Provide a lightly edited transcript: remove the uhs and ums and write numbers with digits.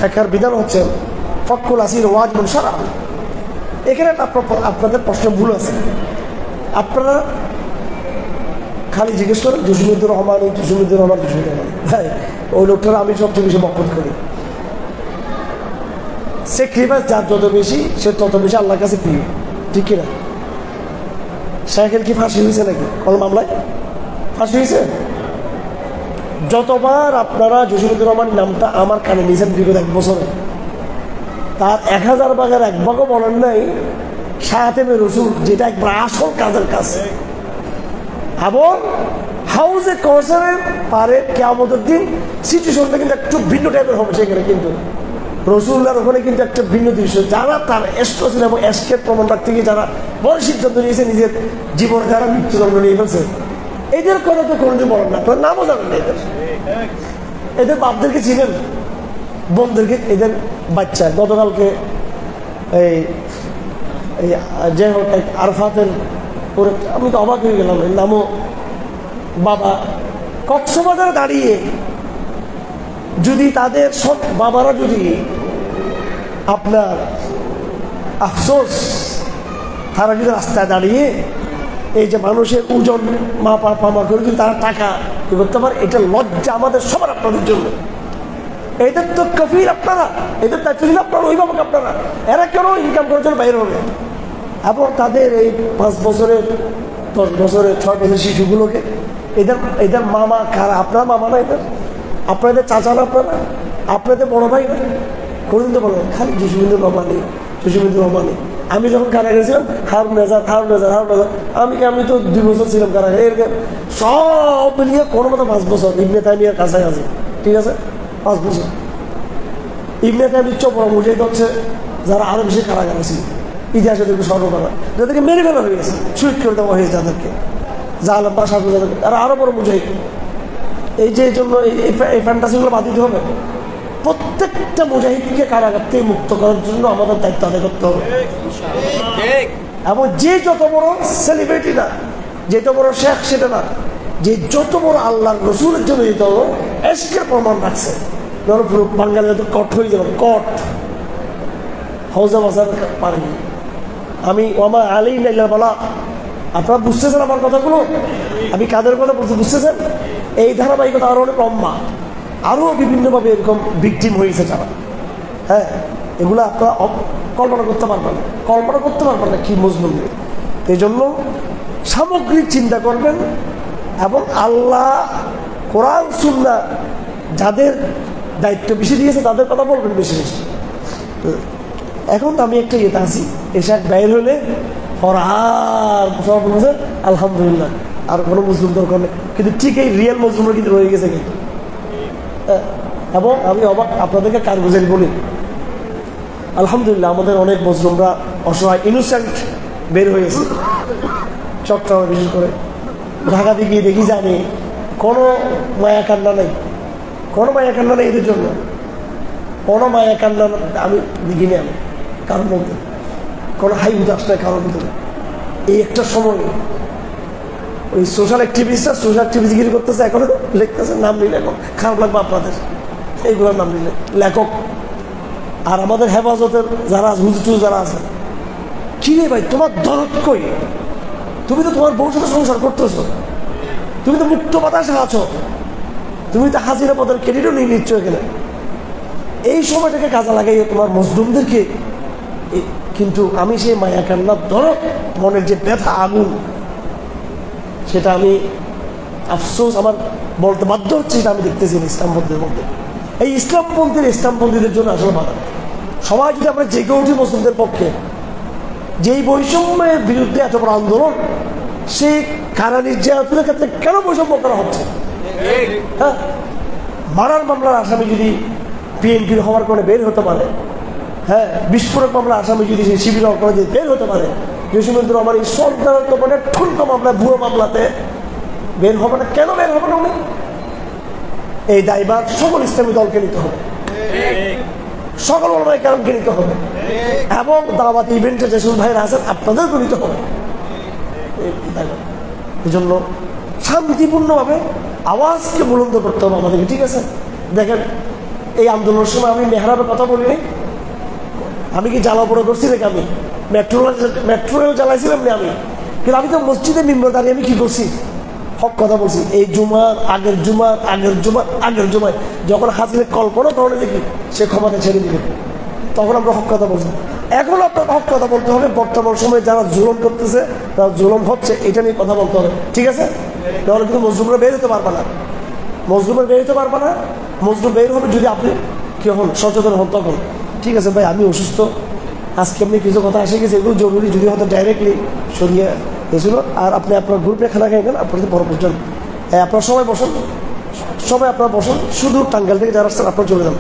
ফিকহের বিধান হচ্ছে ফাকুল আসির ওয়াজিবুন শারআন। এখানে আপনাদের প্রশ্ন ভুল আছে। আপনারা খালি জিজ্ঞেস করেন জসিমুদ্দুর রহমান, জসিমুদ্দুর রহমান, জসিমুদ্দুর রহমান। হ্যাঁ, ওই লোকটার আমি সবচেয়ে বেশি মহব্বত করি। স্যাক্রিফাইস যার যত বেশি সে তত বেশি আল্লাহর কাছে প্রিয়, ঠিক কিনা? শাইখের কি ফাঁসি হয়েছে নাকি? কোন মামলায় ফাঁসি হয়েছে? যতবার আপনারা জসিমুদ্দুর রহমান নামটা আমার কানে নিয়েছেন বিগত 1 বছরে, তার 1000 ভাগের 1 ভাগও বলেন নাই শায়াতেমে রসুল, যেটা একবার আসল কাজের কাজ। এবং হাউজে কাউসারের পারে কিয়ামতের দিন সিচুয়েশনটা কিন্তু একটু ভিন্ন টাইপের হবে সেখানে, কিন্তু রসুল্লাহর ওখানে কিন্তু একটা ভিন্ন দৃশ্য। যারা তার এস্ট্রোসিন এবং এস্কের প্রমাণ রাখতে গিয়ে যারা বড় সিদ্ধান্ত নিয়েছে, নিজের জীবনে যারা মৃত্যুদণ্ড নিয়ে ফেলছে, এদের কথা তো কোনোদিন বলেন না, আপনার নামও জানেন না। এদের বাপদেরকে চিনেন, বোনদেরকে, এদের বাচ্চা গতকালকে এই যে হোক আরফাতের পরে আমি তো অবাক হয়ে গেলাম, এর নামও বাবা কক্সবাজারে দাঁড়িয়ে যদি তাদের সব বাবারা যদি আপনার আফসোস, তারা যদি রাস্তায় দাঁড়িয়ে এই যে মানুষের ওজন মাপা করে যদি তারা টাকা কি করতে পারে, এটা লজ্জা আমাদের সবার, আপনাদের জন্য। এদের তো কফিল আপনারা, এদের দায়িত্ব ছিল আপনারা, অভিভাবক আপনারা। এরা কেন ইনকাম করার জন্য বাইরে হবে? এবং তাদের এই 5 বছরের 10 বছরের 6 বছরের শিশুগুলোকে এদের মামা কারা? আপনার মামা না এদের? আপনাদের চাচা না আপনারা? আপনাদের বড় ভাই না? কোনদিন তো বলেন খালি জসিমুদ্দুর রহমানি, জসিমুদ্দুর রহমানি। আমি যখন কারাগারে গেছিলাম হারুন রেজাক, আমি তো 2 বছর ছিলাম কারাগারে। এর সব মিলিয়ে কোনো মতো 5 বছর ইবনে তাইমিয়ার কাছাই আছে, ঠিক আছে? 5 বছর ইবনে তাইমির চোপড়া মুজাহিদ হচ্ছে যারা আরো বেশি কারাগারে ছিল, ইতিহাসে দেখবে স্মরণ করা, যাদেরকে মেরে ফেলা হয়ে গেছে, শহীদ করে দেওয়া হয়েছে যাদেরকে, জাহালাম বা সাধু যাদেরকে, আর আরো বড় মুজাহিদ। এই যে জন্য এই ফ্যান্টাসিগুলো বাদ দিতে হবে। প্রত্যেকটা মুজাহিদকে কারাগার থেকে মুক্ত করার জন্য আমাদের দায়িত্ব আদায় করতে হবে। এবং যে যত বড় সেলিব্রিটি না, যে যত বড় শেখ সেটা না, যে যত বড় আল্লাহর রসুলের জন্য যেতে হলো এসকের প্রমাণ রাখছে, ধরো পুরো বাঙালিরা তো কট হয়ে যাবে, কট হৌজা বাজার পারেনি। আমি ওমা আলী নাইলা বলা, আপনারা বুঝতেছেন আমার কথাগুলো? আমি কাদের কথা বলছি বুঝতেছেন? এই ধারাবাহিকতা আরো অনেক লম্বা, আরো বিভিন্নভাবে এরকম ভিকটিম হয়েছে যারা। হ্যাঁ, এগুলো আপনারা কল্পনা করতে পারবেন না কি মজলুম। এই জন্য সামগ্রিক চিন্তা করবেন এবং আল্লাহ কোরআন সুন্নাহ যাদের দায়িত্ব বেশি দিয়েছে তাদের কথা বলবেন বেশি বেশি। এখন তো আমি একটা ইয়েতে আছি, এসে বাইর হলে বলছেন আলহামদুলিল্লাহ, আর কোনো মুসলিম দরকার নেই, কিন্তু ঠিক এই রিয়েল মুসলিমরা কিন্তু রয়ে গেছে কিন্তু। এবং আমি অবাক আপনাদেরকে কারগুজারি বলি, আলহামদুলিল্লাহ আমাদের অনেক মুসলিমরা অসহায় ইনোসেন্ট বের হয়েছে, চট্টগ্রামে বিশেষ করে। ঢাকাতে গিয়ে দেখি যে আমি কোনো মায়া কান্না নেই, এদের জন্য কোনো মায়া কান্না আমি দেখিনি, আমি কারোর মধ্যে কোনো হাই উদাস নেই কারোর ভিতরে। এই একটা সময় ওই সোশ্যাল অ্যাক্টিভিস্টগিরি করতেছে, এখনো লিখতেছে, নাম নিলে এখন খারাপ লাগবে আপনাদের, এইগুলোর নাম নিলে লেখক। আর আমাদের হেফাজতের যারা হুজুর যারা আছে, কি রে ভাই তোমার দরদ কই? তুমি তো তোমার বউর সাথে সংসার করতেছো, তুমি তো মুক্ত বাতাসে আছো, তুমি তো হাজিরা পদের ক্রেডিটও নিয়ে নিচ্ছ এখানে। এই সময়টাকে কাজে লাগাইয়ে তোমার মজলুমদেরকে, কিন্তু আমি সেই মায়া কান্নার দরদ, মনের যে ব্যথা আগুন, সেটা আমি আফসোস আমার বলতে বাধ্য হচ্ছে, সেটা আমি দেখতেছি ইসলামপন্থীদের মধ্যে। এই ইসলামপন্থীদের জন্য আসলে বাধা। সবাই যদি আমরা জেগে উঠি মুসলিমদের পক্ষে, যেই বৈষম্যের বিরুদ্ধে এত বড় আন্দোলন, সেই কারা নির্যাতনের ক্ষেত্রে কেন বৈষম্য করা হচ্ছে? হ্যাঁ, মারার মামলার আসামি যদি বিএনপির হওয়ার কারণে বের হতে পারে, হ্যাঁ, বিস্ফোরক মামলার আসামি যদি সেই শিবির হওয়ার কারণে বের হতে পারে, জসিমুদ্দুর রহমান এই সন্তানত্ব মানে ঠুনকো মামলায়, ভুয়ো মামলাতে বের হবে না, কেন বের হবে না উনি? এই দায়ভার সকল ইসলামী দলকে নিতে হবে, সকল ওলামায়ে কেরামকে নিতে হবে, এবং দাওয়াত ইভেন্টে যেসব ভাইরা আছেন আপনাদেরকে নিতে হবে। এই জন্য শান্তিপূর্ণভাবে আওয়াজকে বুলন্দ করতে হবে আমাদেরকে, ঠিক আছে? দেখেন এই আন্দোলনের সময় আমি মেহরাবের কথা বলিনি? আমি কি জ্বালা পড়া করছি নাকি? আমি মেট্রো রেল জ্বালাইছিলাম না আমি, কিন্তু আমি তো মসজিদে মিম্বর দাঁড়িয়ে আমি কি করছি? হক কথা বলছি। এই জুমার আগের জুমার আগের জুমার আগের জুমায় যখন হাসিনের কল্পনা করে দেখি সে ক্ষমতা ছেড়ে দিবে, তখন আমরা হক কথা বলছি। এখন আপনার হক কথা বলতে হবে, বর্তমান সময়ে যারা জুলুম করতেছে, যারা জুলুম হচ্ছে, এটা নিয়ে কথা বলতে হবে, ঠিক আছে? তাহলে কিন্তু মজলুমরা বের হতে পারবে না, মজলুমের বের হতে পারবে না। মজলুম বের হবে যদি আপনি কি হন, সচেতন হন তখন। ঠিক আছে ভাই, আমি অসুস্থ, আজকে আপনি কিছু কথা এসে গেছে, এগুলো জরুরি, যদি হয়তো ডাইরেক্টলি সরিয়ে গেছিল। আর আপনি আপনার গ্রুপে খানা খাই নেন, আপনাদের বড় পর্যন্ত আপনার সবাই বসুন, সবাই আপনারা বসুন, শুধু টাঙ্গাইল থেকে যারা আসছেন আপনারা চলে যান।